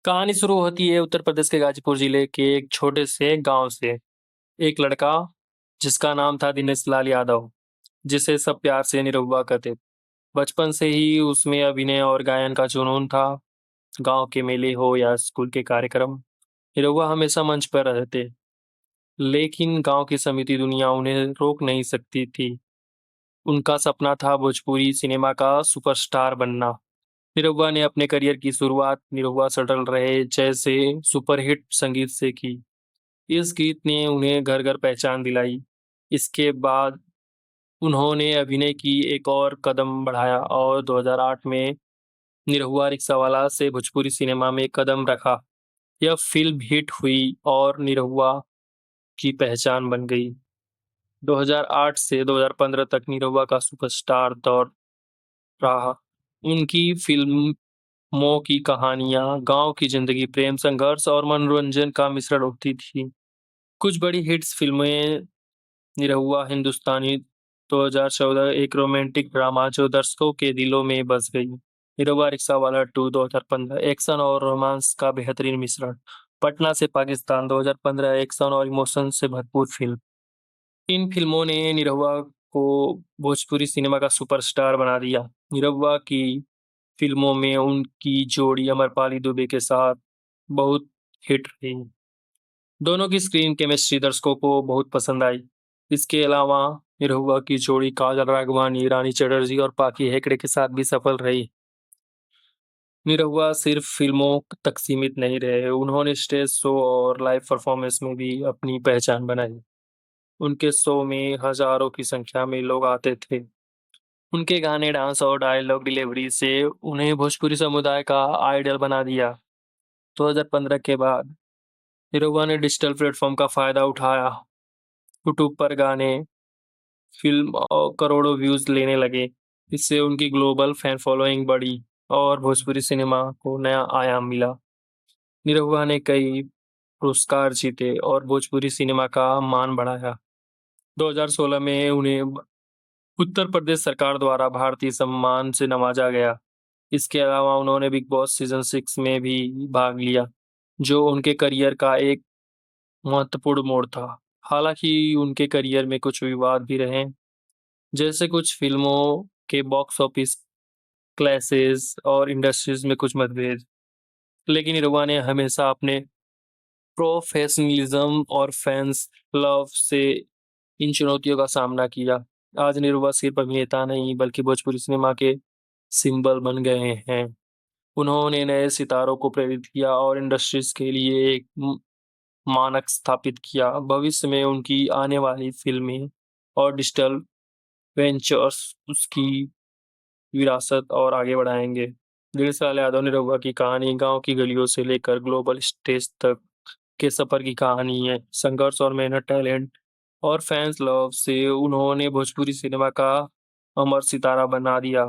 कहानी शुरू होती है उत्तर प्रदेश के गाजीपुर जिले के एक छोटे से गांव से। एक लड़का जिसका नाम था दिनेश लाल यादव, जिसे सब प्यार से निरहुआ कहते। बचपन से ही उसमें अभिनय और गायन का जुनून था। गांव के मेले हो या स्कूल के कार्यक्रम, निरहुआ हमेशा मंच पर रहते। लेकिन गांव की समिति दुनिया उन्हें रोक नहीं सकती थी। उनका सपना था भोजपुरी सिनेमा का सुपरस्टार बनना। निरहुआ ने अपने करियर की शुरुआत निरहुआ सटल रहे जैसे सुपरहिट संगीत से की। इस गीत ने उन्हें घर घर पहचान दिलाई। इसके बाद उन्होंने अभिनय की एक और कदम बढ़ाया और 2008 में निरहुआ रिक्शावाला से भोजपुरी सिनेमा में कदम रखा। यह फिल्म हिट हुई और निरहुआ की पहचान बन गई। 2008 से 2015 तक निरहुआ का सुपरस्टार दौर रहा। उनकी फिल्मों की कहानियां गांव की जिंदगी, प्रेम, संघर्ष और मनोरंजन का मिश्रण होती थी। कुछ बड़ी हिट्स फिल्में: निरहुआ हिंदुस्तानी 2014 एक रोमांटिक ड्रामा जो दर्शकों के दिलों में बस गई। निरहुआ रिक्शावाला 2 2015 एक्शन और रोमांस का बेहतरीन मिश्रण। पटना से पाकिस्तान 2015 एक्शन और इमोशन से भरपूर फिल्म। इन फिल्मों ने निरहुआ को भोजपुरी सिनेमा का सुपरस्टार बना दिया। निरहुआ की फिल्मों में उनकी जोड़ी अमरपाली दुबे के साथ बहुत हिट रही। दोनों की स्क्रीन केमिस्ट्री दर्शकों को बहुत पसंद आई। इसके अलावा निरहुआ की जोड़ी काजल राघवानी, रानी चटर्जी और पाकी हेगड़े के साथ भी सफल रही। निरहुआ सिर्फ फिल्मों तक सीमित नहीं रहे, उन्होंने स्टेज शो और लाइव परफॉर्मेंस में भी अपनी पहचान बनाई। उनके शो में हजारों की संख्या में लोग आते थे। उनके गाने, डांस और डायलॉग डिलीवरी से उन्हें भोजपुरी समुदाय का आइडल बना दिया। 2015 के बाद निरहुआ ने डिजिटल प्लेटफॉर्म का फायदा उठाया। यूट्यूब पर गाने, फिल्म और करोड़ों व्यूज लेने लगे। इससे उनकी ग्लोबल फैन फॉलोइंग बढ़ी और भोजपुरी सिनेमा को नया आयाम मिला। निरहुआ ने कई पुरस्कार जीते और भोजपुरी सिनेमा का मान बढ़ाया। 2016 में उन्हें उत्तर प्रदेश सरकार द्वारा भारतीय सम्मान से नवाजा गया। इसके अलावा उन्होंने बिग बॉस सीजन 6 में भी भाग लिया, जो उनके करियर का एक महत्वपूर्ण मोड़ था। हालांकि उनके करियर में कुछ विवाद भी रहे, जैसे कुछ फिल्मों के बॉक्स ऑफिस क्लैशेस और इंडस्ट्रीज में कुछ मतभेद। लेकिन निरहुआ ने हमेशा अपने प्रोफेशनलिज्म और फैंस लव से इन चुनौतियों का सामना किया। आज निरहुआ सिर्फ अभिनेता नहीं बल्कि भोजपुरी सिनेमा के सिंबल बन गए हैं। उन्होंने नए सितारों को प्रेरित किया और इंडस्ट्रीज के लिए एक मानक स्थापित किया। भविष्य में उनकी आने वाली फिल्में और डिजिटल वेंचर्स उसकी विरासत और आगे बढ़ाएंगे। दिनेश लाल यादव निरहुआ की कहानी गांव की गलियों से लेकर ग्लोबल स्टेज तक के सफर की कहानी है। संघर्ष और मेहनत, टैलेंट और फैंस लव से उन्होंने भोजपुरी सिनेमा का अमर सितारा बना दिया।